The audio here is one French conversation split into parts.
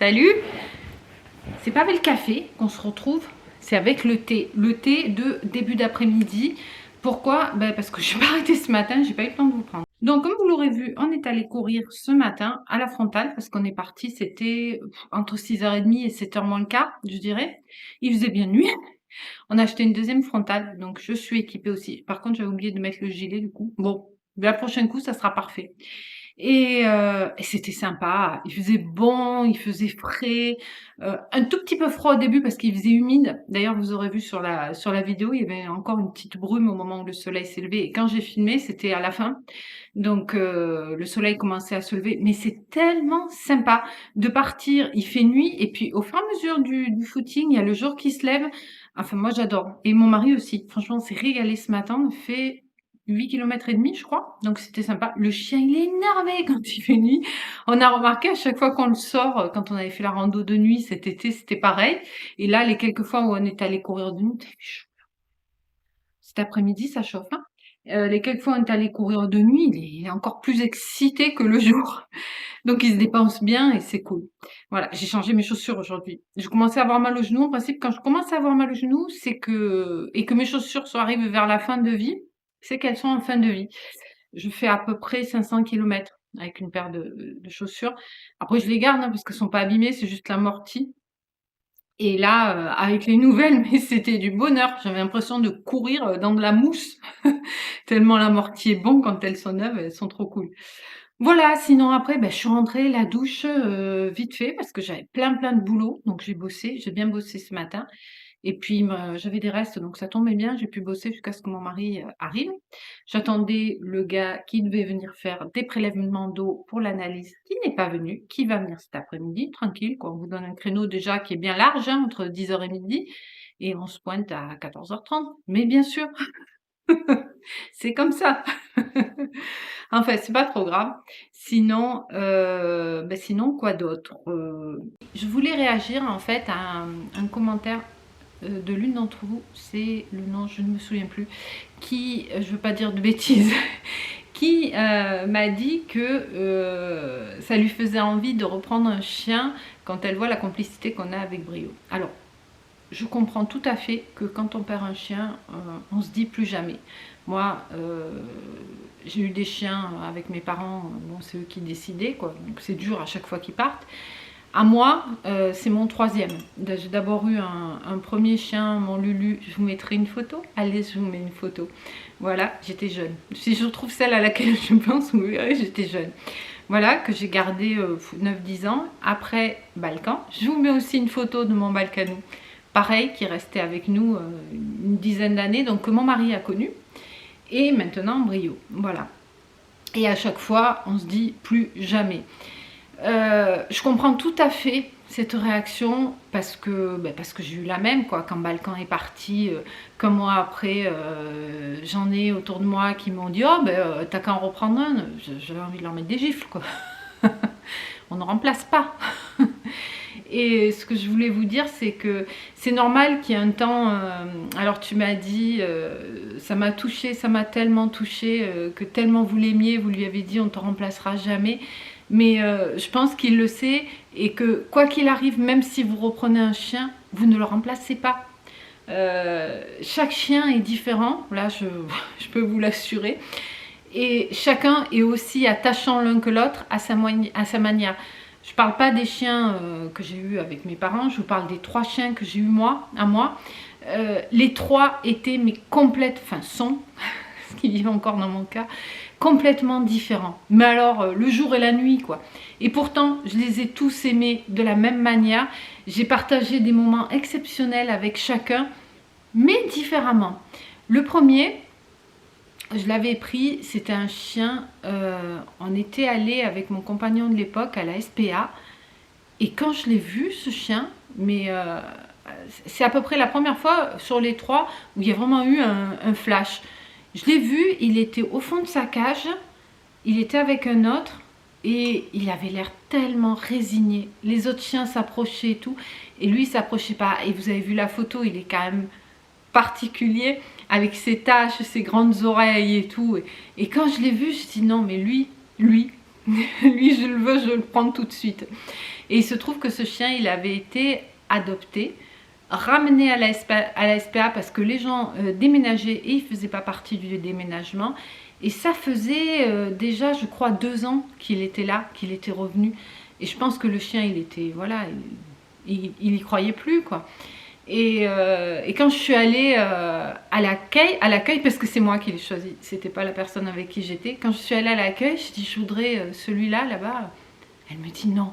Salut! C'est pas avec le café qu'on se retrouve, c'est avec le thé. Le thé de début d'après-midi. Pourquoi? Parce que je suis pas arrêtée ce matin, j'ai pas eu le temps de vous prendre. Donc, comme vous l'aurez vu, on est allé courir ce matin à la frontale parce qu'on est parti, c'était entre 6h30 et 7h moins le quart, je dirais. Il faisait bien nuit. On a acheté une deuxième frontale, donc je suis équipée aussi. Par contre, j'avais oublié de mettre le gilet du coup. Bon, la prochaine coup, ça sera parfait. Et c'était sympa. Il faisait bon, il faisait frais, un tout petit peu froid au début parce qu'il faisait humide. D'ailleurs, vous aurez vu sur la vidéo, il y avait encore une petite brume au moment où le soleil s'est levé et quand j'ai filmé, c'était à la fin. Donc le soleil commençait à se lever, mais c'est tellement sympa de partir, il fait nuit et puis au fur et à mesure du footing, il y a le jour qui se lève. Enfin moi j'adore et mon mari aussi. Franchement, on s'est régalé ce matin, on a fait 8 km et demi, je crois. Donc c'était sympa. Le chien, il est énervé quand il fait nuit. On a remarqué à chaque fois qu'on le sort, quand on avait fait la rando de nuit cet été, c'était pareil. Et là, les quelques fois où on est allé courir de nuit, il fait chaud. Cet après-midi, ça chauffe, hein. Les quelques fois où on est allé courir de nuit, il est encore plus excité que le jour. Donc il se dépense bien et c'est cool. Voilà, j'ai changé mes chaussures aujourd'hui. Je commençais à avoir mal au genou. En principe, quand je commence à avoir mal au genou, c'est que mes chaussures sont arrivées vers la fin de vie, c'est qu'elles sont en fin de vie. Je fais à peu près 500 kilomètres avec une paire de chaussures. Après, je les garde, hein, parce qu'elles sont pas abîmées, c'est juste l'amorti. Et là, avec les nouvelles, mais c'était du bonheur. J'avais l'impression de courir dans de la mousse, tellement l'amorti est bon quand elles sont neuves, elles sont trop cool. Voilà, sinon après, je suis rentrée, la douche, vite fait, parce que j'avais plein de boulot, donc j'ai bien bossé ce matin. Et puis j'avais des restes, donc ça tombait bien, j'ai pu bosser jusqu'à ce que mon mari arrive. J'attendais le gars qui devait venir faire des prélèvements d'eau pour l'analyse, qui n'est pas venu, qui va venir cet après-midi, tranquille, quoi. On vous donne un créneau déjà qui est bien large, hein, entre 10h et midi, et on se pointe à 14h30. Mais bien sûr, c'est comme ça. Enfin, c'est pas trop grave. Sinon quoi d'autre? Je voulais réagir en fait à un commentaire de l'une d'entre vous, c'est le nom, je ne me souviens plus, qui, je veux pas dire de bêtises, qui m'a dit que ça lui faisait envie de reprendre un chien quand elle voit la complicité qu'on a avec Brio. Alors, je comprends tout à fait que quand on perd un chien, on se dit plus jamais. Moi, j'ai eu des chiens avec mes parents, bon, c'est eux qui décidaient, quoi, donc c'est dur à chaque fois qu'ils partent. À moi, c'est mon troisième. J'ai d'abord eu un premier chien, mon Lulu. Je vous mettrai une photo. Allez, je vous mets une photo. Voilà, j'étais jeune. Si je retrouve celle à laquelle je pense, vous verrez, j'étais jeune. Voilà, que j'ai gardé 9-10 ans. Après, Balkan. Je vous mets aussi une photo de mon Balkanou. Pareil, qui restait avec nous une dizaine d'années, donc que mon mari a connu. Et maintenant, Brio. Voilà. Et à chaque fois, on se dit plus jamais. Je comprends tout à fait cette réaction parce que j'ai eu la même, quoi. Quand Balkan est parti, qu'un mois après, j'en ai autour de moi qui m'ont dit oh t'as qu'à en reprendre un. J'avais envie de leur mettre des gifles, quoi. On ne remplace pas. Et ce que je voulais vous dire, c'est que c'est normal qu'il y ait un temps. Alors tu m'as dit, ça m'a touché, ça m'a tellement touché, que tellement vous l'aimiez, vous lui avez dit on ne te remplacera jamais. Mais je pense qu'il le sait et que quoi qu'il arrive, même si vous reprenez un chien, vous ne le remplacez pas. Chaque chien est différent, là je peux vous l'assurer. Et chacun est aussi attachant l'un que l'autre à sa manière. Je ne parle pas des chiens que j'ai eus avec mes parents, je vous parle des 3 chiens que j'ai eus à moi. Les 3 étaient sont, ce qui vivent encore dans mon cas, complètement différents. Mais alors, le jour et la nuit, quoi. Et pourtant, je les ai tous aimés de la même manière. J'ai partagé des moments exceptionnels avec chacun, mais différemment. Le premier, je l'avais pris, c'était un chien, on était allé avec mon compagnon de l'époque à la SPA, et quand je l'ai vu, ce chien, c'est à peu près la première fois sur les 3 où il y a vraiment eu un flash. Je l'ai vu, il était au fond de sa cage, il était avec un autre, et il avait l'air tellement résigné. Les autres chiens s'approchaient et tout, et lui il s'approchait pas. Et vous avez vu la photo, il est quand même particulier, avec ses taches, ses grandes oreilles et tout. Et quand je l'ai vu, je me suis dit non, mais lui, Lui, je le veux, je le prends tout de suite. Et il se trouve que ce chien, il avait été adopté, ramené à la SPA parce que les gens déménageaient et il ne faisait pas partie du déménagement. Et ça faisait déjà, je crois, 2 ans qu'il était là, qu'il était revenu. Et je pense que le chien, il était, voilà, il y croyait plus, quoi. Et quand je suis allée à l'accueil, parce que c'est moi qui l'ai choisi, c'était pas la personne avec qui j'étais. Quand je suis allée à l'accueil, je dis je voudrais celui-là, là-bas. Elle me dit non,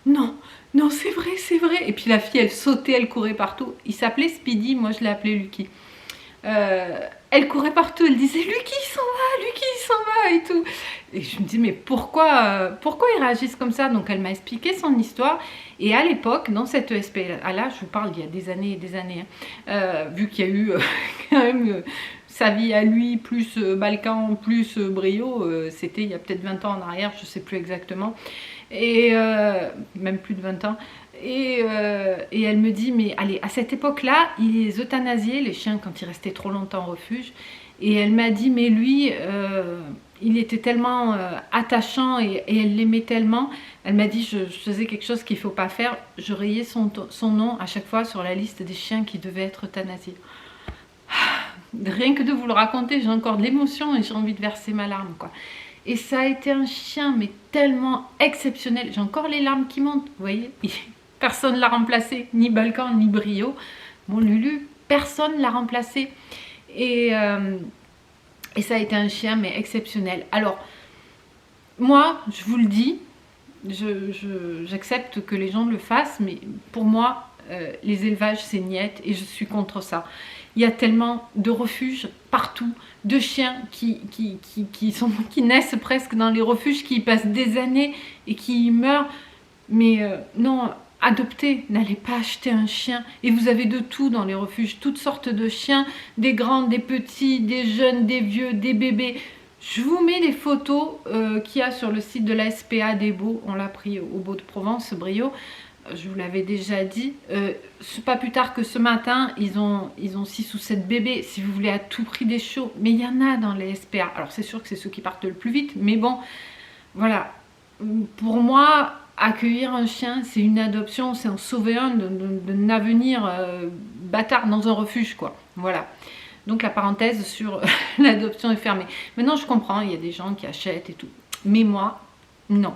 non, non, c'est vrai, c'est vrai. Et puis la fille, elle sautait, elle courait partout. Il s'appelait Speedy, moi je l'ai appelé Lucky. Elle courait partout, elle disait Lucky il s'en va et tout. Et je me dis mais pourquoi ils réagissent comme ça? Donc elle m'a expliqué son histoire. Et à l'époque, dans cette ESPA là, je vous parle il y a des années et des années, vu qu'il y a eu quand même sa vie à lui, plus Balkan, plus Brio, c'était il y a peut-être 20 ans en arrière, je ne sais plus exactement. Et même plus de 20 ans. Et elle me dit, mais allez, à cette époque-là, il les euthanasiait, les chiens, quand ils restaient trop longtemps en refuge. Et elle m'a dit, mais lui, il était tellement attachant et elle l'aimait tellement. Elle m'a dit, je faisais quelque chose qu'il ne faut pas faire. Je rayais son nom à chaque fois sur la liste des chiens qui devaient être euthanasiés. Rien que de vous le raconter, j'ai encore de l'émotion et j'ai envie de verser ma larme, quoi. Et ça a été un chien, mais tellement exceptionnel. J'ai encore les larmes qui montent, vous voyez. Personne ne l'a remplacé, ni Balkan, ni Brio. Mon Lulu, personne ne l'a remplacé. Et ça a été un chien, mais exceptionnel. Alors, moi, je vous le dis, j'accepte que les gens le fassent, mais pour moi, les élevages, c'est niette et je suis contre ça. Il y a tellement de refuges partout, de chiens qui naissent presque dans les refuges, qui y passent des années et qui y meurent. Mais non, adoptez, n'allez pas acheter un chien. Et vous avez de tout dans les refuges, toutes sortes de chiens, des grands, des petits, des jeunes, des vieux, des bébés. Je vous mets les photos qu'il y a sur le site de la SPA des Beaux. On l'a pris au Beau de Provence, Brio. Je vous l'avais déjà dit. Pas plus tard que ce matin, ils ont 6 ou 7 bébés. Si vous voulez à tout prix des chiots. Mais il y en a dans les SPA. Alors c'est sûr que c'est ceux qui partent le plus vite. Mais bon, voilà. Pour moi, accueillir un chien, c'est une adoption. C'est en sauver un d'un avenir bâtard dans un refuge, quoi. Voilà. Donc la parenthèse sur l'adoption est fermée. Maintenant, je comprends, il y a des gens qui achètent et tout. Mais moi, non.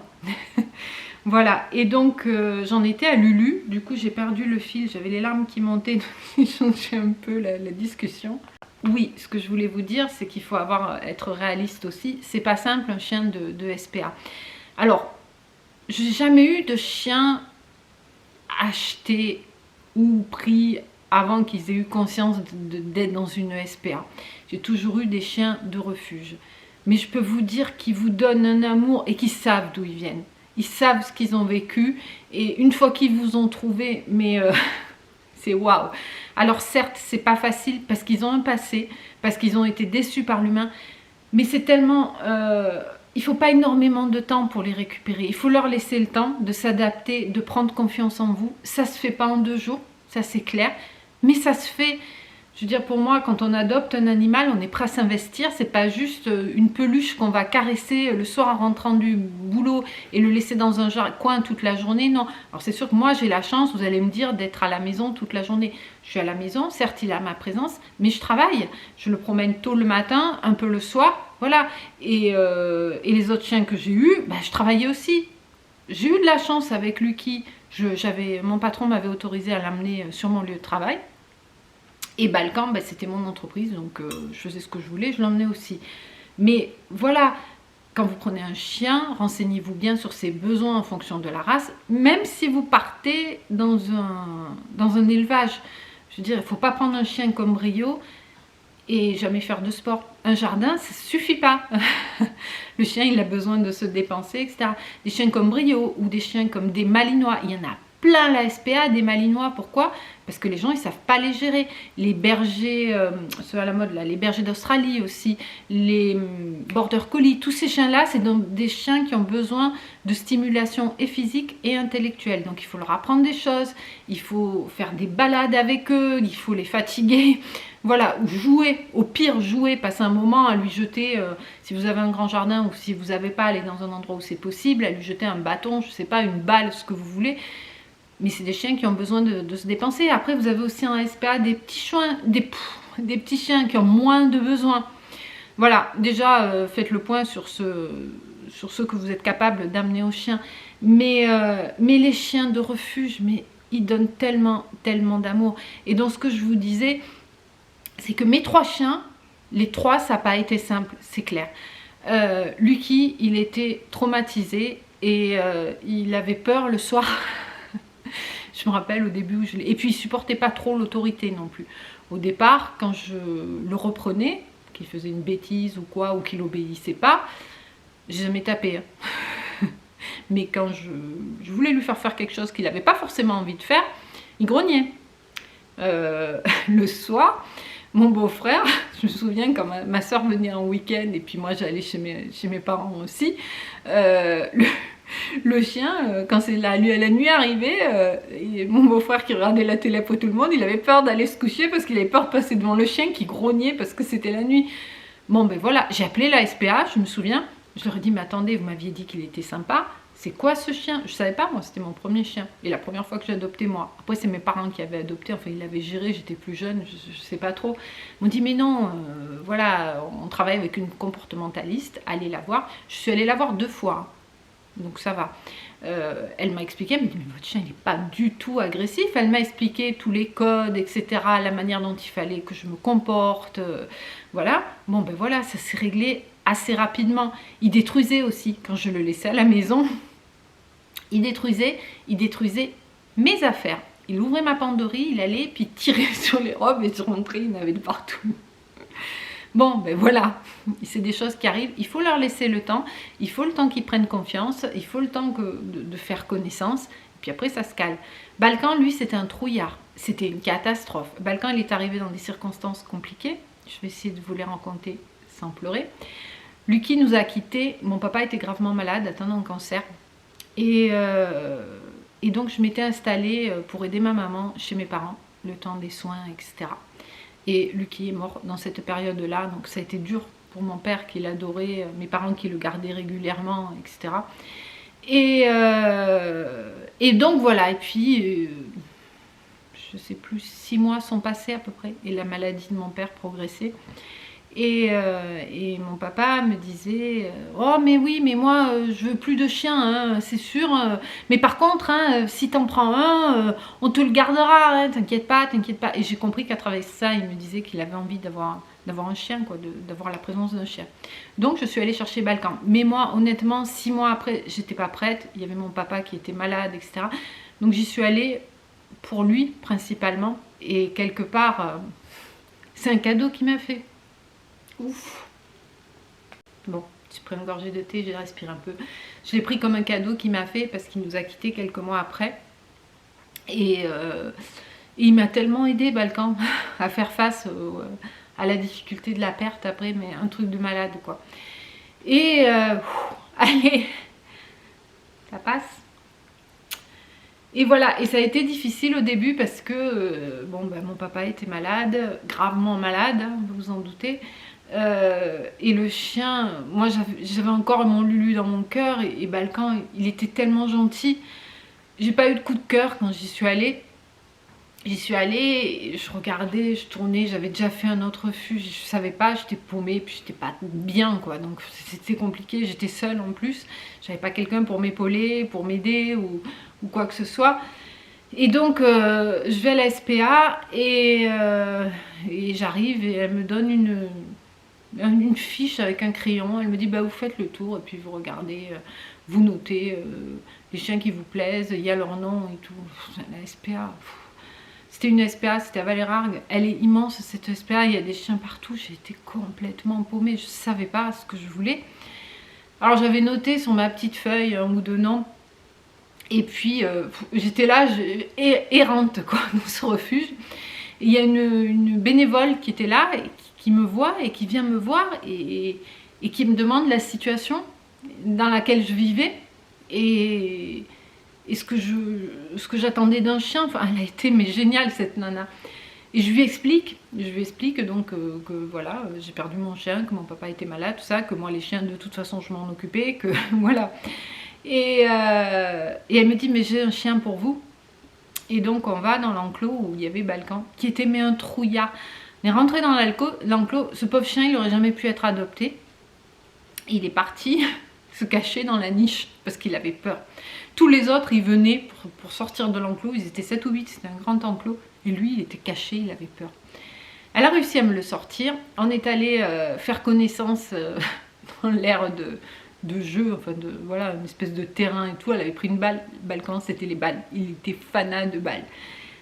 Voilà, et donc j'en étais à Lulu. Du coup, j'ai perdu le fil, j'avais les larmes qui montaient, donc j'ai changé un peu la discussion. Oui, ce que je voulais vous dire, c'est qu'il faut être réaliste aussi. C'est pas simple, un chien de SPA. Alors, j'ai jamais eu de chien acheté ou pris avant qu'ils aient eu conscience d'être dans une SPA. J'ai toujours eu des chiens de refuge. Mais je peux vous dire qu'ils vous donnent un amour et qu'ils savent d'où ils viennent. Ils savent ce qu'ils ont vécu. Et une fois qu'ils vous ont trouvé, mais c'est waouh. Alors certes, c'est pas facile parce qu'ils ont un passé, parce qu'ils ont été déçus par l'humain. Mais c'est tellement... il ne faut pas énormément de temps pour les récupérer. Il faut leur laisser le temps de s'adapter, de prendre confiance en vous. Ça ne se fait pas en 2 jours, ça c'est clair. Mais ça se fait, je veux dire, pour moi, quand on adopte un animal, on est prêt à s'investir. C'est pas juste une peluche qu'on va caresser le soir en rentrant du boulot et le laisser dans un coin toute la journée. Non. Alors c'est sûr que moi, j'ai la chance, vous allez me dire, d'être à la maison toute la journée. Je suis à la maison, certes, il a ma présence, mais je travaille. Je le promène tôt le matin, un peu le soir, voilà. Et les autres chiens que j'ai eus, bah, je travaillais aussi. J'ai eu de la chance avec Lucky. Mon patron m'avait autorisé à l'amener sur mon lieu de travail. Et Balkan, ben, c'était mon entreprise, donc je faisais ce que je voulais, je l'emmenais aussi. Mais voilà, quand vous prenez un chien, renseignez-vous bien sur ses besoins en fonction de la race, même si vous partez dans un élevage. Je veux dire, il ne faut pas prendre un chien comme Brio et jamais faire de sport. Un jardin, ça ne suffit pas. Le chien, il a besoin de se dépenser, etc. Des chiens comme Brio ou des chiens comme des Malinois, il y en a plein la SPA des Malinois. Pourquoi? Parce que les gens, ils savent pas les gérer. Les bergers, ceux à la mode là, les bergers d'Australie aussi, les border collie, tous ces chiens-là, c'est donc des chiens qui ont besoin de stimulation et physique et intellectuelle. Donc il faut leur apprendre des choses, il faut faire des balades avec eux, il faut les fatiguer. Voilà, ou jouer, au pire jouer, passer un moment à lui jeter, si vous avez un grand jardin ou si vous n'avez pas, aller dans un endroit où c'est possible, à lui jeter un bâton, je sais pas, une balle, ce que vous voulez. Mais c'est des chiens qui ont besoin de se dépenser. Après, vous avez aussi en SPA des petits chiens, des petits chiens qui ont moins de besoins. Voilà, déjà, faites le point sur ce que vous êtes capable d'amener aux chiens. Mais les chiens de refuge, mais ils donnent tellement, tellement d'amour. Et donc, ce que je vous disais, c'est que mes 3 chiens, les 3, ça n'a pas été simple, c'est clair. Lucky, il était traumatisé et il avait peur le soir. Je me rappelle au début où et puis il supportait pas trop l'autorité non plus. Au départ, quand je le reprenais, qu'il faisait une bêtise ou quoi, ou qu'il obéissait pas, j'ai jamais tapé. Hein. Mais quand je voulais lui faire quelque chose qu'il n'avait pas forcément envie de faire, il grognait. Le soir, mon beau-frère, je me souviens quand ma soeur venait en week-end et puis moi j'allais chez mes parents aussi, le chien, quand c'est la nuit arrivée, mon beau-frère qui regardait la télé pour tout le monde, il avait peur d'aller se coucher parce qu'il avait peur de passer devant le chien qui grognait parce que c'était la nuit. Bon ben voilà, j'ai appelé la SPA, je me souviens, je leur ai dit mais attendez, vous m'aviez dit qu'il était sympa, c'est quoi ce chien? Je savais pas, moi, c'était mon premier chien. Et la première fois que j'ai adopté, moi. Après, c'est mes parents qui avaient adopté, enfin, ils l'avaient géré, j'étais plus jeune, je sais pas trop. Ils m'ont dit, mais non, voilà, on travaille avec une comportementaliste, allez la voir. Je suis allée la voir 2 fois, donc ça va. Elle m'a expliqué, elle m'a dit, mais votre chien, il n'est pas du tout agressif. Elle m'a expliqué tous les codes, etc., la manière dont il fallait que je me comporte, voilà. Bon, ben voilà, ça s'est réglé assez rapidement. Il détruisait aussi, quand je le laissais à la maison. Il détruisait mes affaires. Il ouvrait ma penderie, il allait, puis tirait sur les robes et je rentrais, il y en avait de partout. Bon, ben voilà, c'est des choses qui arrivent. Il faut leur laisser le temps, il faut le temps qu'ils prennent confiance, il faut le temps de faire connaissance, et puis après ça se calme. Balkan, lui, c'était un trouillard, c'était une catastrophe. Balkan, il est arrivé dans des circonstances compliquées, je vais essayer de vous les raconter sans pleurer. Lucky nous a quittés, mon papa était gravement malade, atteint d'un cancer. Et donc je m'étais installée pour aider ma maman chez mes parents, le temps des soins, etc. Et Lucky est mort dans cette période-là, donc ça a été dur pour mon père qui l'adorait, mes parents qui le gardaient régulièrement, etc. Et donc voilà, et puis je sais plus, 6 mois sont passés à peu près, et la maladie de mon père progressait. Et mon papa me disait oh mais oui mais moi je veux plus de chien hein, c'est sûr mais par contre hein, si t'en prends un on te le gardera hein, t'inquiète pas. Et j'ai compris qu'à travers ça il me disait qu'il avait envie d'avoir un chien quoi, d'avoir la présence d'un chien. Donc je suis allée chercher Balkan, mais moi honnêtement 6 mois après j'étais pas prête, il y avait mon papa qui était malade, etc. Donc j'y suis allée pour lui principalement, et quelque part c'est un cadeau qu'il m'a fait. Ouf. Bon, j'ai pris une gorgée de thé, j'ai respiré un peu. Je l'ai pris comme un cadeau qu'il m'a fait parce qu'il nous a quittés quelques mois après. Et il m'a tellement aidé, Balkan, à faire face à la difficulté de la perte après, mais un truc de malade, quoi. Et allez, ça passe. Et voilà, et ça a été difficile au début parce que bon, ben, mon papa était malade, gravement malade, hein, vous vous en doutez. Et le chien, moi j'avais encore mon Lulu dans mon cœur, et Balkan, il était tellement gentil. J'ai pas eu de coup de cœur quand j'y suis allée. J'y suis allée, je regardais, je tournais, j'avais déjà fait un autre refuge, je savais pas, j'étais paumée, puis j'étais pas bien quoi, donc c'était compliqué, j'étais seule en plus, j'avais pas quelqu'un pour m'épauler, pour m'aider ou quoi que ce soit. Et donc je vais à la SPA et j'arrive et elle me donne une fiche avec un crayon. Elle me dit bah vous faites le tour et puis vous regardez, vous notez les chiens qui vous plaisent, il y a leur nom et tout. La SPA, c'était une SPA, c'était à Valérargues, elle est immense cette SPA, il y a des chiens partout, j'ai été complètement paumée, je savais pas ce que je voulais. Alors j'avais noté sur ma petite feuille un ou deux noms, Et puis j'étais là, errante quoi, dans ce refuge. Et il y a une bénévole qui était là, et qui me voit et qui vient me voir et qui me demande la situation dans laquelle je vivais et ce que j'attendais d'un chien. Enfin, elle a été mais géniale cette nana. Et je lui explique donc que voilà, j'ai perdu mon chien, que mon papa était malade, tout ça, que moi les chiens de toute façon je m'en occupais, que voilà. Et elle me dit mais j'ai un chien pour vous. Et donc on va dans l'enclos où il y avait Balkan, qui était mais un trouillard. On est rentré dans l'enclos, ce pauvre chien il n'aurait jamais pu être adopté. Il est parti se cacher dans la niche parce qu'il avait peur. Tous les autres ils venaient pour sortir de l'enclos, ils étaient 7 ou 8, c'était un grand enclos. Et lui il était caché, il avait peur. Elle a réussi à me le sortir. On est allé faire connaissance dans l'air de jeu, enfin voilà, une espèce de terrain et tout. Elle avait pris une balle, Balkan c'était les balles, il était fanat de balles.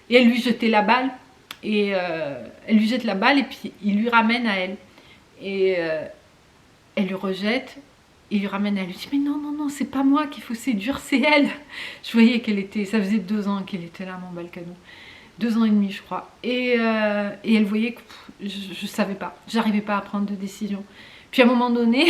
Et elle lui jetait la balle, et elle lui jette la balle et puis il lui ramène à elle. Et elle lui rejette, il lui ramène à elle, lui dit mais non, non, non, c'est pas moi qu'il faut séduire, c'est elle. Je voyais qu'elle était, ça faisait 2 ans qu'elle était là, mon Balkano. 2 ans et demi je crois. Et elle voyait que je savais pas, j'arrivais pas à prendre de décision. Puis à un moment donné,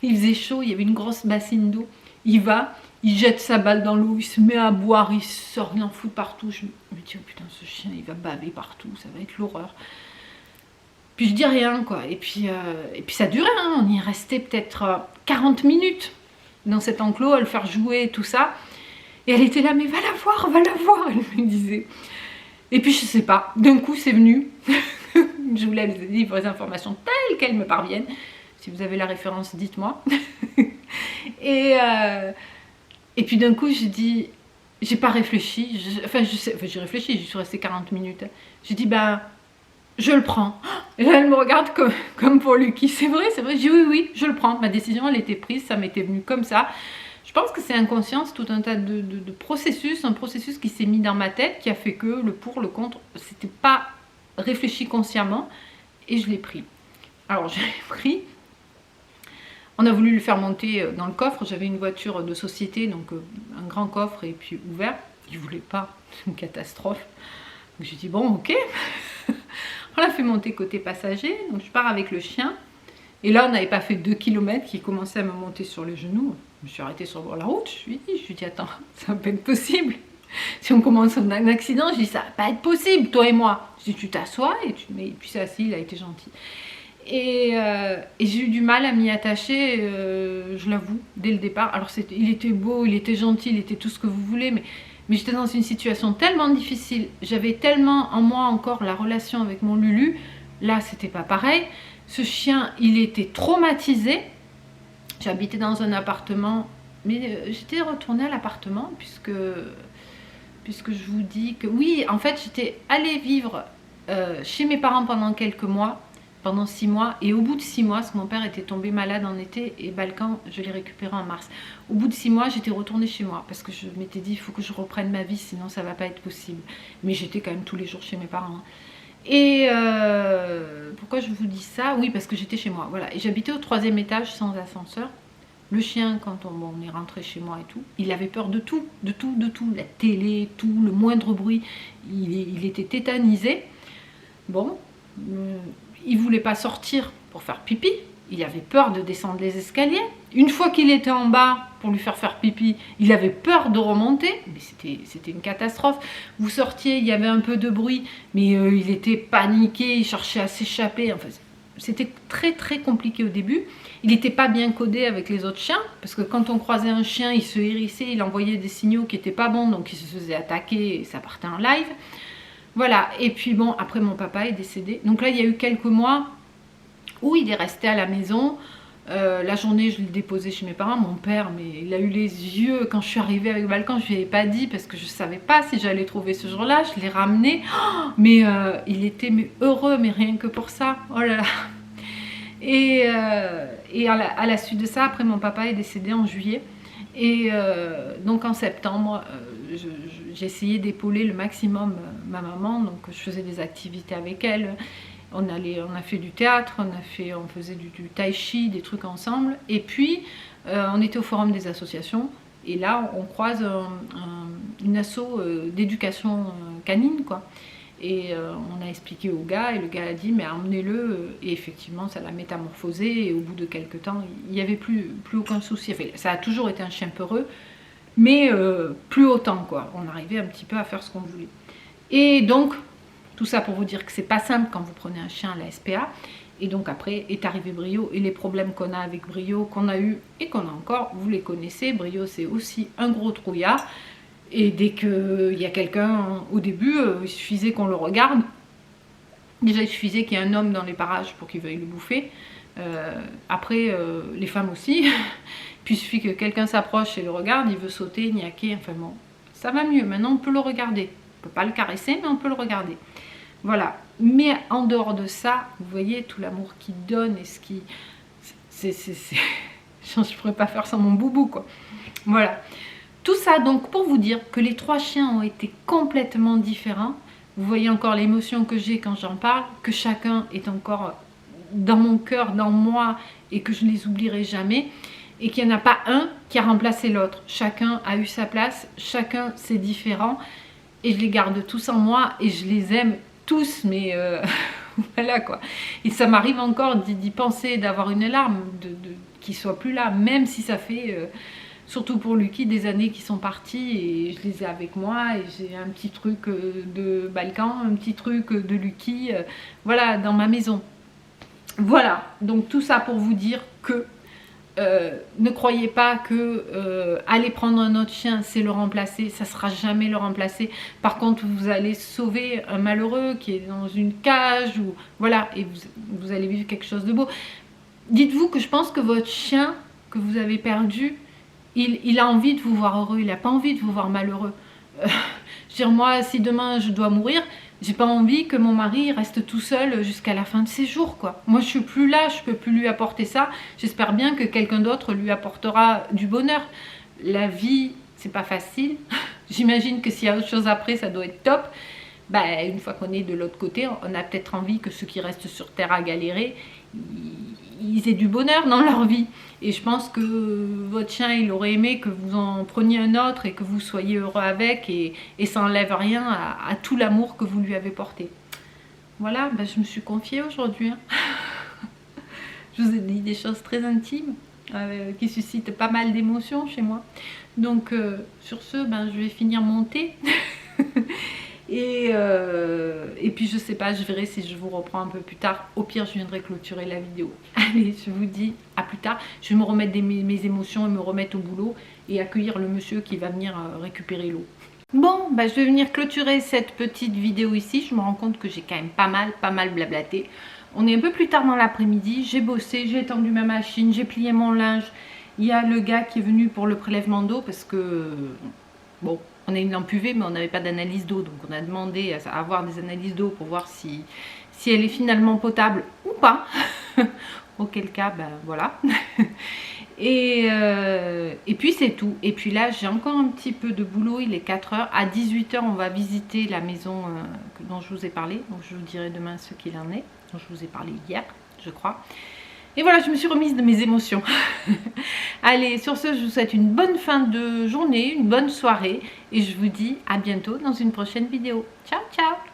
il faisait chaud, il y avait une grosse bassine d'eau. Il va, il jette sa balle dans l'eau, il se met à boire, il sort, il en fout partout. Je me dis, oh putain, ce chien, il va baver partout, ça va être l'horreur. Puis je dis rien, quoi. Et puis ça durait, hein. On y restait peut-être 40 minutes dans cet enclos, à le faire jouer, tout ça. Et elle était là, mais va la voir, elle me disait. Et puis je sais pas, d'un coup c'est venu. Je vous livre les informations telles qu'elles me parviennent. Si vous avez la référence, dites-moi. Et puis d'un coup, j'ai dit, j'ai pas réfléchi. J'ai réfléchi, j'y suis restée 40 minutes. J'ai dit, ben, je le prends. Et là, elle me regarde comme pour Lucky. C'est vrai. J'ai dit, oui, oui, je le prends. Ma décision, elle était prise, ça m'était venu comme ça. Je pense que c'est inconscient, c'est tout un tas de processus, un processus qui s'est mis dans ma tête, qui a fait que le pour, le contre, c'était pas réfléchi consciemment, et je l'ai pris. Alors, je l'ai pris. On a voulu le faire monter dans le coffre. J'avais une voiture de société, donc un grand coffre et puis ouvert. Il ne voulait pas, c'est une catastrophe. Donc j'ai dit bon, ok. On l'a fait monter côté passager. Donc je pars avec le chien. Et là, on n'avait pas fait 2 km qui commençait à me monter sur les genoux. Je me suis arrêtée sur la route. Je lui ai dit attends, ça va pas être possible. Si on commence un accident, je dis ça va pas être possible, toi et moi. Je dis tu t'assois et tu te mets. Et puis c'est assis, il a été gentil. Et j'ai eu du mal à m'y attacher, je l'avoue, dès le départ. Alors il était beau, il était gentil, il était tout ce que vous voulez, mais j'étais dans une situation tellement difficile. J'avais tellement en moi encore la relation avec mon Lulu. Là, c'était pas pareil. Ce chien, il était traumatisé. J'habitais dans un appartement, mais j'étais retournée à l'appartement puisque je vous dis que oui, en fait, j'étais allée vivre chez mes parents pendant quelques mois. Pendant 6 mois, et au bout de 6 mois, parce que mon père était tombé malade en été et Balkan, je l'ai récupéré en mars. Au bout de 6 mois, j'étais retournée chez moi parce que je m'étais dit il faut que je reprenne ma vie, sinon ça va pas être possible. Mais j'étais quand même tous les jours chez mes parents. Et pourquoi je vous dis ça? Oui, parce que j'étais chez moi. Voilà, et j'habitais au 3e étage sans ascenseur. Le chien, quand on est rentré chez moi et tout, il avait peur de tout, la télé, tout, le moindre bruit. Il était tétanisé. Bon. Il voulait pas sortir pour faire pipi, il avait peur de descendre les escaliers. Une fois qu'il était en bas pour lui faire pipi, il avait peur de remonter, mais c'était une catastrophe. Vous sortiez, il y avait un peu de bruit, mais il était paniqué, il cherchait à s'échapper. Enfin, c'était très très compliqué au début. Il n'était pas bien codé avec les autres chiens, parce que quand on croisait un chien, il se hérissait, il envoyait des signaux qui n'étaient pas bons, donc il se faisait attaquer et ça partait en live. Voilà, et puis bon, après mon papa est décédé. Donc là, il y a eu quelques mois où il est resté à la maison. La journée, je l'ai déposé chez mes parents. Mon père, mais il a eu les yeux quand je suis arrivée avec Balkan. Je ne lui avais pas dit parce que je ne savais pas si j'allais trouver ce jour-là. Je l'ai ramené. Oh, mais il était heureux, mais rien que pour ça. Oh là là. Et à la suite de ça, après mon papa est décédé en juillet. Et donc en septembre, j'ai essayé d'épauler le maximum ma maman, donc je faisais des activités avec elle. On a fait du théâtre, on faisait du tai chi, des trucs ensemble. Et puis on était au forum des associations Et là, on croise une asso d'éducation canine, quoi. Et on a expliqué au gars, et le gars a dit mais emmenez-le, et effectivement ça l'a métamorphosé, et au bout de quelques temps il n'y avait plus aucun souci. Enfin, ça a toujours été un chien peureux, mais plus autant, quoi. On arrivait un petit peu à faire ce qu'on voulait. Et donc tout ça pour vous dire que c'est pas simple quand vous prenez un chien à la SPA. Et donc après est arrivé Brio, et les problèmes qu'on a avec Brio, qu'on a eu et qu'on a encore, vous les connaissez. Brio, c'est aussi un gros trouillard. Et dès qu'il y a quelqu'un, au début, il suffisait qu'on le regarde. Déjà, il suffisait qu'il y ait un homme dans les parages pour qu'il veuille le bouffer. Après, les femmes aussi. Puis il suffit que quelqu'un s'approche et le regarde, il veut sauter, niaquer, enfin bon, ça va mieux. Maintenant, on peut le regarder. On ne peut pas le caresser, mais on peut le regarder. Voilà. Mais en dehors de ça, vous voyez tout l'amour qu'il donne et ce qui... Je ne pourrais pas faire sans mon boubou, quoi. Voilà. Tout ça donc pour vous dire que les 3 chiens ont été complètement différents. Vous voyez encore l'émotion que j'ai quand j'en parle, que chacun est encore dans mon cœur, dans moi, et que je ne les oublierai jamais. Et qu'il n'y en a pas un qui a remplacé l'autre. Chacun a eu sa place, chacun c'est différent. Et je les garde tous en moi et je les aime tous, mais voilà, quoi. Et ça m'arrive encore d'y penser, d'avoir une larme, qu'ils ne soient plus là, même si ça fait... surtout pour Lucky, des années qui sont parties, et je les ai avec moi, et j'ai un petit truc de Balkan, un petit truc de Lucky, voilà, dans ma maison. Voilà, donc tout ça pour vous dire que ne croyez pas que aller prendre un autre chien, c'est le remplacer, ça sera jamais le remplacer. Par contre, vous allez sauver un malheureux qui est dans une cage, ou voilà, et vous allez vivre quelque chose de beau. Dites-vous que je pense que votre chien que vous avez perdu, il a envie de vous voir heureux, il n'a pas envie de vous voir malheureux. Je veux dire, moi, si demain je dois mourir, j'ai pas envie que mon mari reste tout seul jusqu'à la fin de ses jours, quoi. Moi, je suis plus là, je peux plus lui apporter ça. J'espère bien que quelqu'un d'autre lui apportera du bonheur. La vie, c'est pas facile. J'imagine que s'il y a autre chose après, ça doit être top. Bah, une fois qu'on est de l'autre côté, on a peut-être envie que ceux qui restent sur Terre à galérer, ils aient du bonheur dans leur vie. Et je pense que votre chien, il aurait aimé que vous en preniez un autre et que vous soyez heureux avec, et ça n'enlève rien à tout l'amour que vous lui avez porté. Voilà, ben je me suis confiée aujourd'hui. Hein. Je vous ai dit des choses très intimes qui suscitent pas mal d'émotions chez moi. Donc sur ce, ben, je vais finir mon thé. Et puis je sais pas, je verrai si je vous reprends un peu plus tard. Au pire, je viendrai clôturer la vidéo. Allez, je vous dis à plus tard. Je vais me remettre mes émotions et me remettre au boulot, et accueillir le monsieur qui va venir récupérer l'eau. Bon, bah, je vais venir clôturer cette petite vidéo ici. Je me rends compte que j'ai quand même pas mal blablaté. On est un peu plus tard dans l'après-midi. J'ai bossé, j'ai étendu ma machine, j'ai plié mon linge. Il y a le gars qui est venu pour le prélèvement d'eau parce que... Bon, on a une lampe UV, mais on n'avait pas d'analyse d'eau. Donc on a demandé à avoir des analyses d'eau pour voir si elle est finalement potable ou pas. Auquel cas, ben voilà. Et puis c'est tout. Et puis là, j'ai encore un petit peu de boulot. Il est 4 h. À 18 h, on va visiter la maison dont je vous ai parlé. Donc je vous dirai demain ce qu'il en est. Dont je vous ai parlé hier, je crois. Et voilà, je me suis remise de mes émotions. Allez, sur ce, je vous souhaite une bonne fin de journée, une bonne soirée. Et je vous dis à bientôt dans une prochaine vidéo. Ciao, ciao!